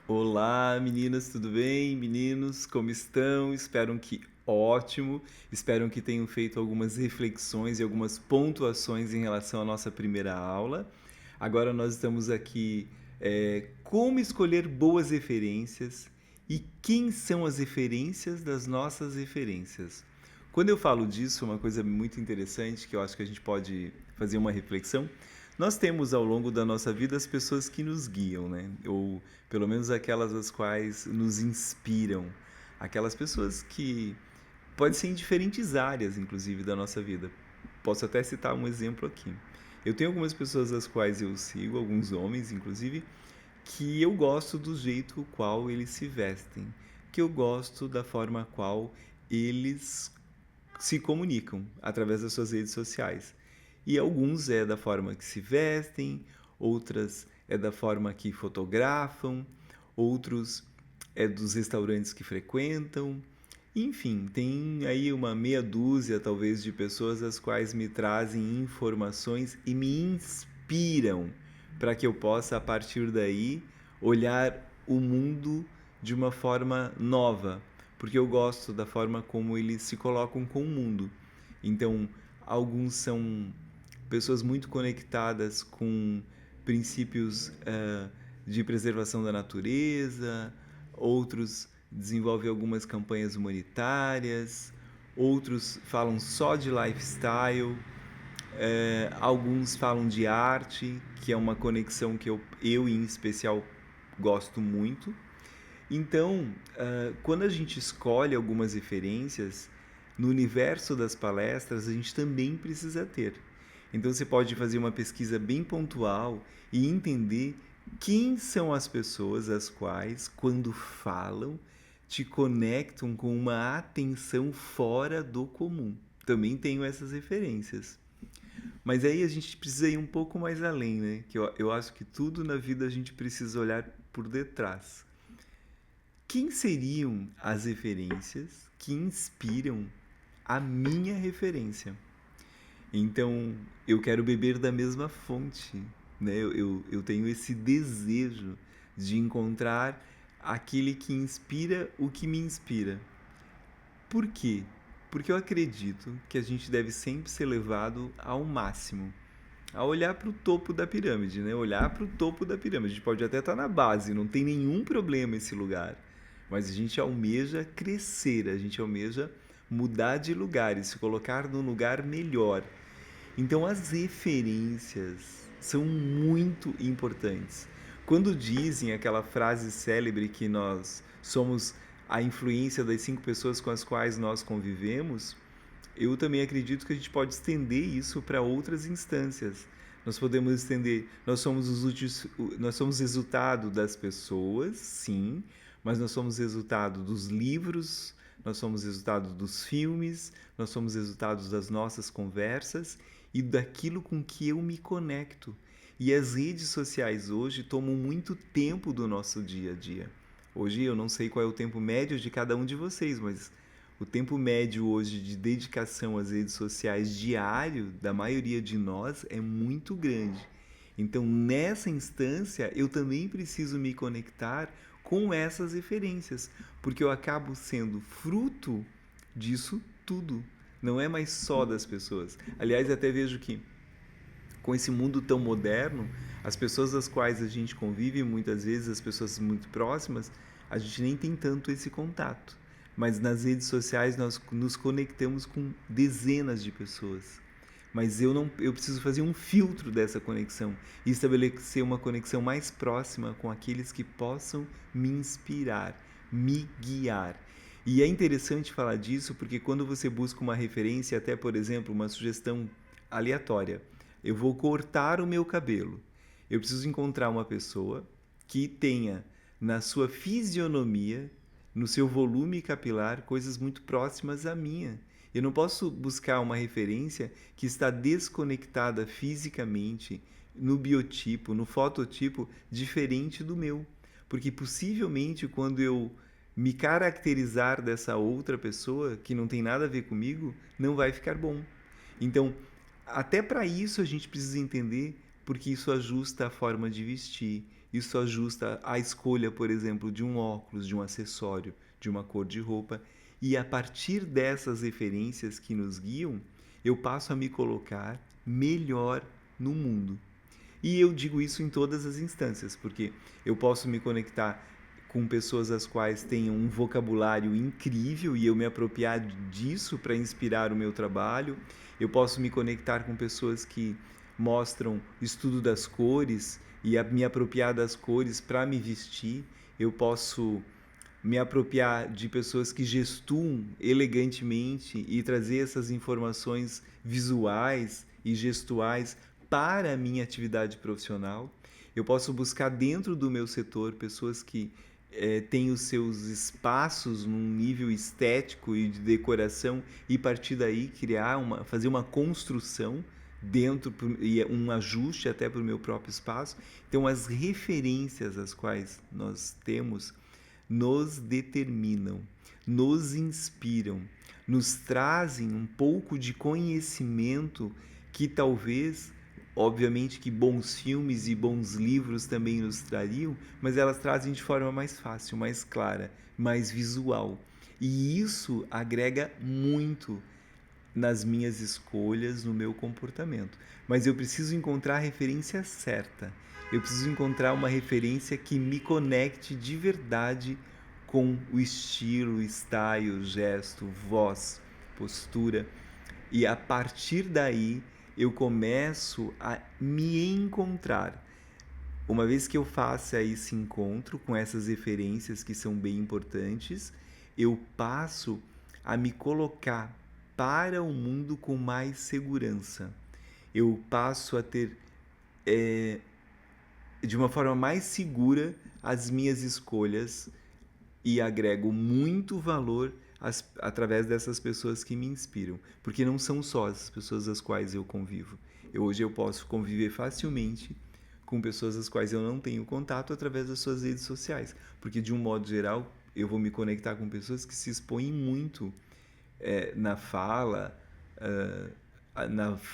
Olá, meninas, tudo bem? Meninos, como estão? Espero que ótimo. Espero que tenham feito algumas reflexões e algumas pontuações em relação à nossa primeira aula. Agora nós estamos aqui, como escolher boas referências e quem são as referências das nossas referências. Quando eu falo disso, uma coisa muito interessante que eu acho que a gente pode fazer uma reflexão. Nós temos ao longo da nossa vida as pessoas que nos guiam, né? Ou pelo menos aquelas as quais nos inspiram. Aquelas pessoas que podem ser em diferentes áreas, inclusive, da nossa vida. Posso até citar um exemplo aqui. Eu tenho algumas pessoas as quais eu sigo, alguns homens, inclusive, que eu gosto do jeito qual eles se vestem, que eu gosto da forma qual eles se comunicam através das suas redes sociais. E alguns é da forma que se vestem, outras é da forma que fotografam, outros é dos restaurantes que frequentam. Enfim, tem aí uma meia dúzia talvez de pessoas as quais me trazem informações e me inspiram para que eu possa a partir daí olhar o mundo de uma forma nova, porque eu gosto da forma como eles se colocam com o mundo. Então, alguns são pessoas muito conectadas com princípios de preservação da natureza, outros desenvolvem algumas campanhas humanitárias, outros falam só de lifestyle, alguns falam de arte, que é uma conexão que eu em especial gosto muito. Então, quando a gente escolhe algumas referências, no universo das palestras, a gente também precisa ter. Então, você pode fazer uma pesquisa bem pontual e entender quem são as pessoas as quais, quando falam, te conectam com uma atenção fora do comum. Também tenho essas referências. Mas aí a gente precisa ir um pouco mais além, né? Que eu acho que tudo na vida a gente precisa olhar por detrás. Quem seriam as referências que inspiram a minha referência? Então, eu quero beber da mesma fonte, né? Eu tenho esse desejo de encontrar aquele que inspira o que me inspira. Por quê? Porque eu acredito que a gente deve sempre ser levado ao máximo, a olhar para o topo da pirâmide, né? Olhar para o topo da pirâmide. A gente pode até estar na base, não tem nenhum problema esse lugar. Mas a gente almeja crescer, a gente almeja mudar de lugar e se colocar num lugar melhor. Então as referências são muito importantes. Quando dizem aquela frase célebre que nós somos a influência das 5 pessoas com as quais nós convivemos, eu também acredito que a gente pode estender isso para outras instâncias. Nós podemos estender, nós somos resultado das pessoas, sim, mas nós somos resultado dos livros, nós somos resultado dos filmes, nós somos resultados das nossas conversas e daquilo com que eu me conecto. E as redes sociais hoje tomam muito tempo do nosso dia a dia. Hoje eu não sei qual é o tempo médio de cada um de vocês, mas o tempo médio hoje de dedicação às redes sociais diário da maioria de nós é muito grande. Então, nessa instância, eu também preciso me conectar com essas referências, porque eu acabo sendo fruto disso tudo. Não é mais só das pessoas. Aliás, até vejo que com esse mundo tão moderno, as pessoas das quais a gente convive, muitas vezes as pessoas muito próximas, a gente nem tem tanto esse contato. Mas nas redes sociais nós nos conectamos com dezenas de pessoas. Mas eu preciso fazer um filtro dessa conexão e estabelecer uma conexão mais próxima com aqueles que possam me inspirar, me guiar. E é interessante falar disso porque quando você busca uma referência, até por exemplo, uma sugestão aleatória, eu vou cortar o meu cabelo. Eu preciso encontrar uma pessoa que tenha na sua fisionomia, no seu volume capilar, coisas muito próximas à minha. Eu não posso buscar uma referência que está desconectada fisicamente, no biotipo, no fototipo, diferente do meu. Porque possivelmente quando eu me caracterizar dessa outra pessoa, que não tem nada a ver comigo, não vai ficar bom. Então, até para isso a gente precisa entender, porque isso ajusta a forma de vestir, isso ajusta a escolha, por exemplo, de um óculos, de um acessório, de uma cor de roupa. E a partir dessas referências que nos guiam, eu passo a me colocar melhor no mundo. E eu digo isso em todas as instâncias, porque eu posso me conectar com pessoas as quais tenham um vocabulário incrível e eu me apropriar disso para inspirar o meu trabalho. Eu posso me conectar com pessoas que mostram estudo das cores e me apropriar das cores para me vestir. Eu posso me apropriar de pessoas que gestuam elegantemente e trazer essas informações visuais e gestuais para a minha atividade profissional. Eu posso buscar dentro do meu setor pessoas que têm os seus espaços num nível estético e de decoração e partir daí fazer uma construção dentro e um ajuste até para o meu próprio espaço. Então as referências as quais nós temos nos determinam, nos inspiram, nos trazem um pouco de conhecimento que talvez, obviamente que bons filmes e bons livros também nos trariam, mas elas trazem de forma mais fácil, mais clara, mais visual. E isso agrega muito nas minhas escolhas, no meu comportamento. Mas eu preciso encontrar a referência certa. Eu preciso encontrar uma referência que me conecte de verdade com o estilo, style, gesto, voz, postura. E a partir daí eu começo a me encontrar. Uma vez que eu faça esse encontro com essas referências que são bem importantes, eu passo a me colocar para o mundo com mais segurança. Eu passo a ter, de uma forma mais segura, as minhas escolhas e agrego muito valor através dessas pessoas que me inspiram, porque não são só as pessoas das quais eu convivo. Hoje eu posso conviver facilmente com pessoas das quais eu não tenho contato através das suas redes sociais, porque de um modo geral eu vou me conectar com pessoas que se expõem muito na fala,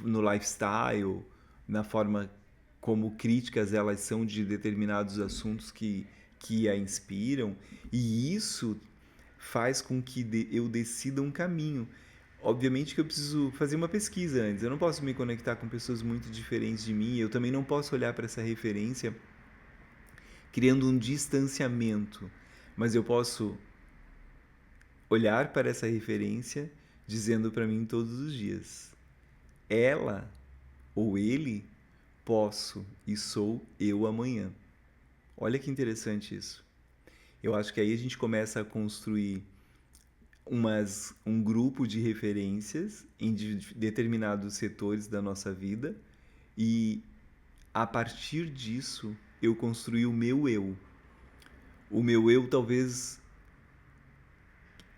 no lifestyle, na forma como críticas elas são de determinados assuntos que a inspiram, e isso faz com que eu decida um caminho. Obviamente que eu preciso fazer uma pesquisa antes, eu não posso me conectar com pessoas muito diferentes de mim, eu também não posso olhar para essa referência criando um distanciamento, mas eu posso olhar para essa referência dizendo para mim todos os dias: ela ou ele, posso e sou eu amanhã. Olha que interessante isso. Eu acho que aí a gente começa a construir um grupo de referências em determinados setores da nossa vida e a partir disso eu construí o meu eu. O meu eu talvez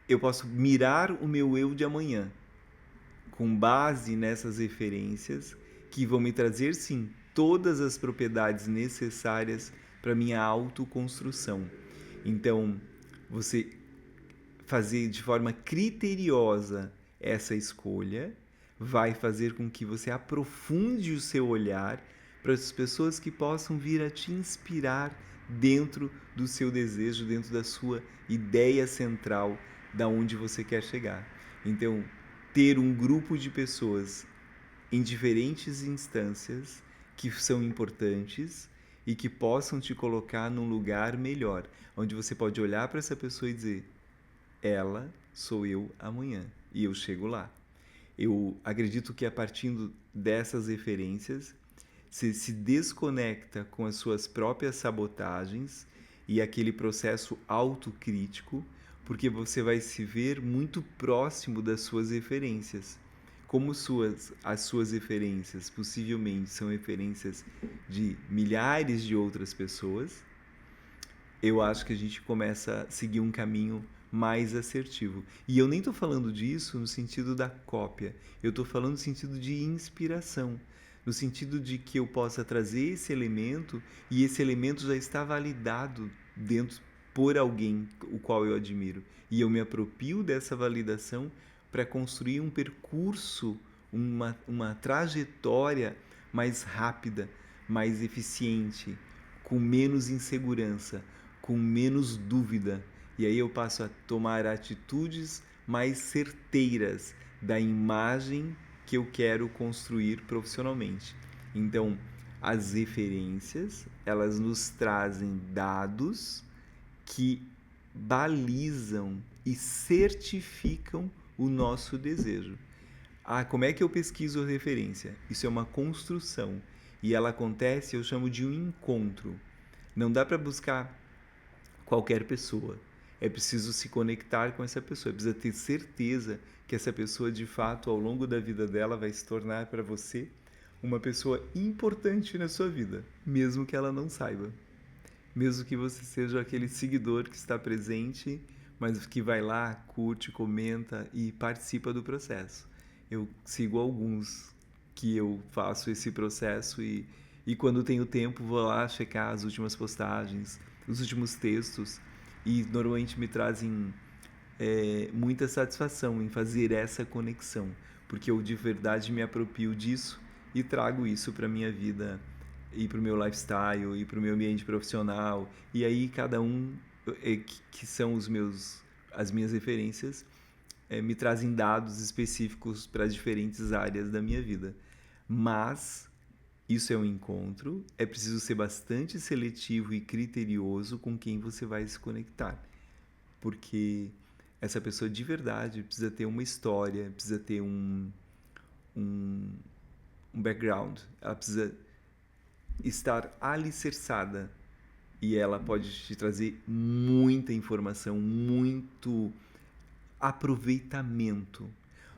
eu posso mirar o meu eu de amanhã com base nessas referências que vão me trazer sim todas as propriedades necessárias para minha autoconstrução. Então, você fazer de forma criteriosa essa escolha vai fazer com que você aprofunde o seu olhar para as pessoas que possam vir a te inspirar dentro do seu desejo, dentro da sua ideia central, da onde você quer chegar. Então, ter um grupo de pessoas em diferentes instâncias que são importantes e que possam te colocar num lugar melhor, onde você pode olhar para essa pessoa e dizer: ela sou eu amanhã e eu chego lá. Eu acredito que a partir dessas referências você se desconecta com as suas próprias sabotagens e aquele processo autocrítico, porque você vai se ver muito próximo das suas referências. Como as suas referências possivelmente são referências de milhares de outras pessoas, eu acho que a gente começa a seguir um caminho mais assertivo. E eu nem estou falando disso no sentido da cópia, eu estou falando no sentido de inspiração, no sentido de que eu possa trazer esse elemento e esse elemento já está validado dentro por alguém o qual eu admiro. E eu me aproprio dessa validação para construir um percurso, uma trajetória mais rápida, mais eficiente, com menos insegurança, com menos dúvida. E aí eu passo a tomar atitudes mais certeiras da imagem que eu quero construir profissionalmente. Então, as referências, elas nos trazem dados que balizam e certificam o nosso desejo. Ah, como é que eu pesquiso a referência? Isso é uma construção e ela acontece, eu chamo de um encontro. Não dá para buscar qualquer pessoa. É preciso se conectar com essa pessoa, é preciso ter certeza que essa pessoa, de fato, ao longo da vida dela, vai se tornar para você uma pessoa importante na sua vida, mesmo que ela não saiba. Mesmo que você seja aquele seguidor que está presente, mas que vai lá, curte, comenta e participa do processo. Eu sigo alguns que eu faço esse processo e quando tenho tempo vou lá checar as últimas postagens, os últimos textos e normalmente me trazem muita satisfação em fazer essa conexão, porque eu de verdade me aproprio disso e trago isso para minha vida e para o meu lifestyle e para o meu ambiente profissional. E aí cada um que são as minhas referências me trazem dados específicos para diferentes áreas da minha vida. Mas isso é um encontro, é preciso ser bastante seletivo e criterioso com quem você vai se conectar, porque essa pessoa de verdade precisa ter uma história, precisa ter um, um background, ela precisa estar alicerçada e ela pode te trazer muita informação, muito aproveitamento.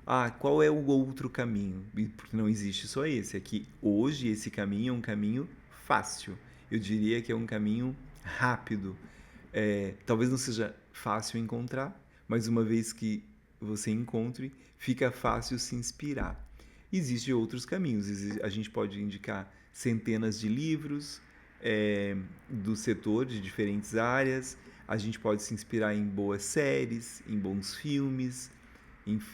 Ah, qual é o outro caminho? Porque não existe só esse. Aqui, hoje, esse caminho é um caminho fácil. Eu diria que é um caminho rápido. Talvez não seja fácil encontrar, mas uma vez que você encontre, fica fácil se inspirar. Existem outros caminhos. A gente pode indicar centenas de livros do setor, de diferentes áreas. A gente pode se inspirar em boas séries, em bons filmes.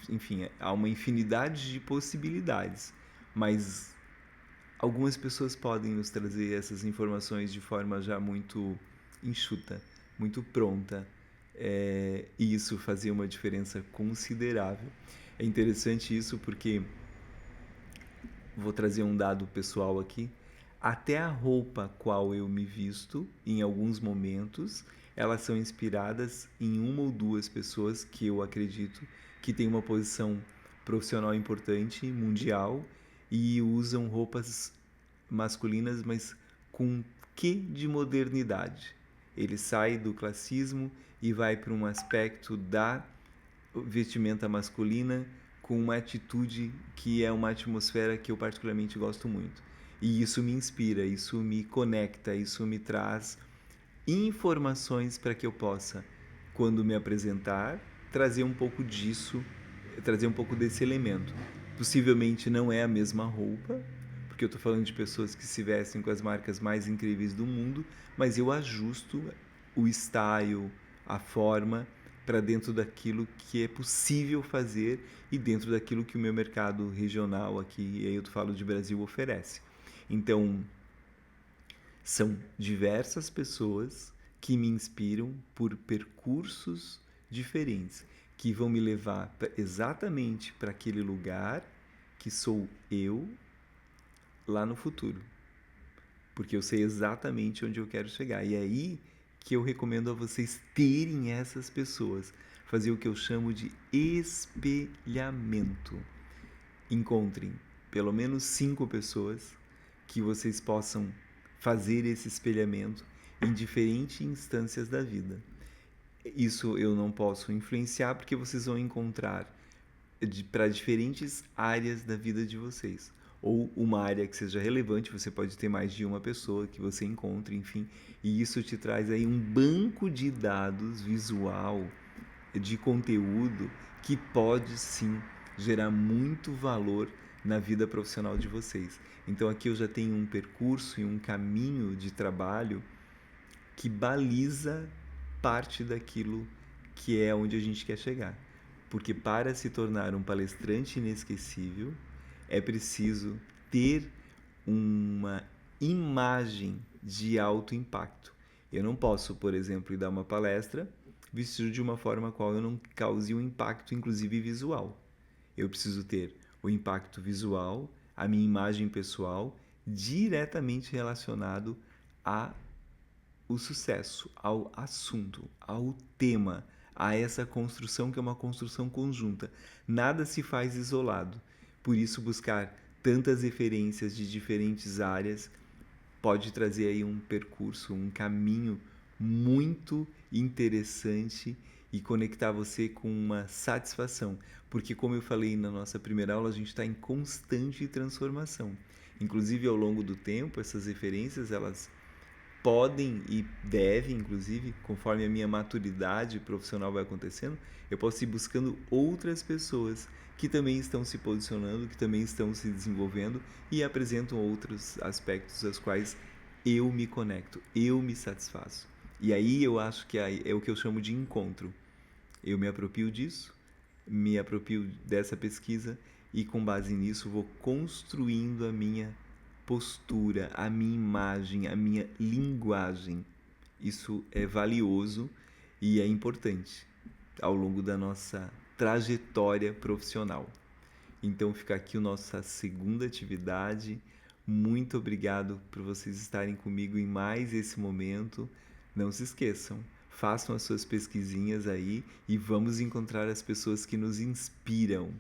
Enfim, há uma infinidade de possibilidades. Mas algumas pessoas podem nos trazer essas informações de forma já muito enxuta, muito pronta. E isso fazia uma diferença considerável. É interessante isso porque vou trazer um dado pessoal aqui. Até a roupa qual eu me visto, em alguns momentos, elas são inspiradas em uma ou duas pessoas que eu acredito que têm uma posição profissional importante, mundial, e usam roupas masculinas, mas com que de modernidade. Ele sai do classismo e vai para um aspecto da vestimenta masculina com uma atitude que é uma atmosfera que eu particularmente gosto muito. E isso me inspira, isso me conecta, isso me traz informações para que eu possa, quando me apresentar, trazer um pouco disso, trazer um pouco desse elemento. Possivelmente não é a mesma roupa, porque eu estou falando de pessoas que se vestem com as marcas mais incríveis do mundo, mas eu ajusto o style, a forma para dentro daquilo que é possível fazer e dentro daquilo que o meu mercado regional aqui, e aí eu falo de Brasil, oferece. Então, são diversas pessoas que me inspiram por percursos diferentes, que vão me levar exatamente para aquele lugar que sou eu lá no futuro. Porque eu sei exatamente onde eu quero chegar. E é aí que eu recomendo a vocês terem essas pessoas. Fazer o que eu chamo de espelhamento. Encontrem pelo menos 5 pessoas que vocês possam fazer esse espelhamento em diferentes instâncias da vida. Isso eu não posso influenciar porque vocês vão encontrar para diferentes áreas da vida de vocês. Ou uma área que seja relevante, você pode ter mais de uma pessoa que você encontre, enfim. E isso te traz aí um banco de dados visual, de conteúdo, que pode sim gerar muito valor na vida profissional de vocês. Então aqui eu já tenho um percurso e um caminho de trabalho que baliza parte daquilo que é onde a gente quer chegar. Porque para se tornar um palestrante inesquecível, é preciso ter uma imagem de alto impacto. Eu não posso, por exemplo, ir dar uma palestra vestido de uma forma a qual eu não cause um impacto, inclusive visual. Eu preciso ter o impacto visual, a minha imagem pessoal, diretamente relacionado ao sucesso, ao assunto, ao tema, a essa construção que é uma construção conjunta. Nada se faz isolado. Por isso, buscar tantas referências de diferentes áreas pode trazer aí um percurso, um caminho muito interessante e conectar você com uma satisfação, porque como eu falei na nossa primeira aula, a gente está em constante transformação. Inclusive ao longo do tempo, essas referências elas podem e devem, inclusive, conforme a minha maturidade profissional vai acontecendo, eu posso ir buscando outras pessoas que também estão se posicionando, que também estão se desenvolvendo e apresentam outros aspectos aos quais eu me conecto, eu me satisfaço. E aí eu acho que é o que eu chamo de encontro. Eu me aproprio disso, me aproprio dessa pesquisa e com base nisso vou construindo a minha postura, a minha imagem, a minha linguagem. Isso é valioso e é importante ao longo da nossa trajetória profissional. Então fica aqui a nossa segunda atividade. Muito obrigado por vocês estarem comigo em mais esse momento. Não se esqueçam, façam as suas pesquisinhas aí e vamos encontrar as pessoas que nos inspiram.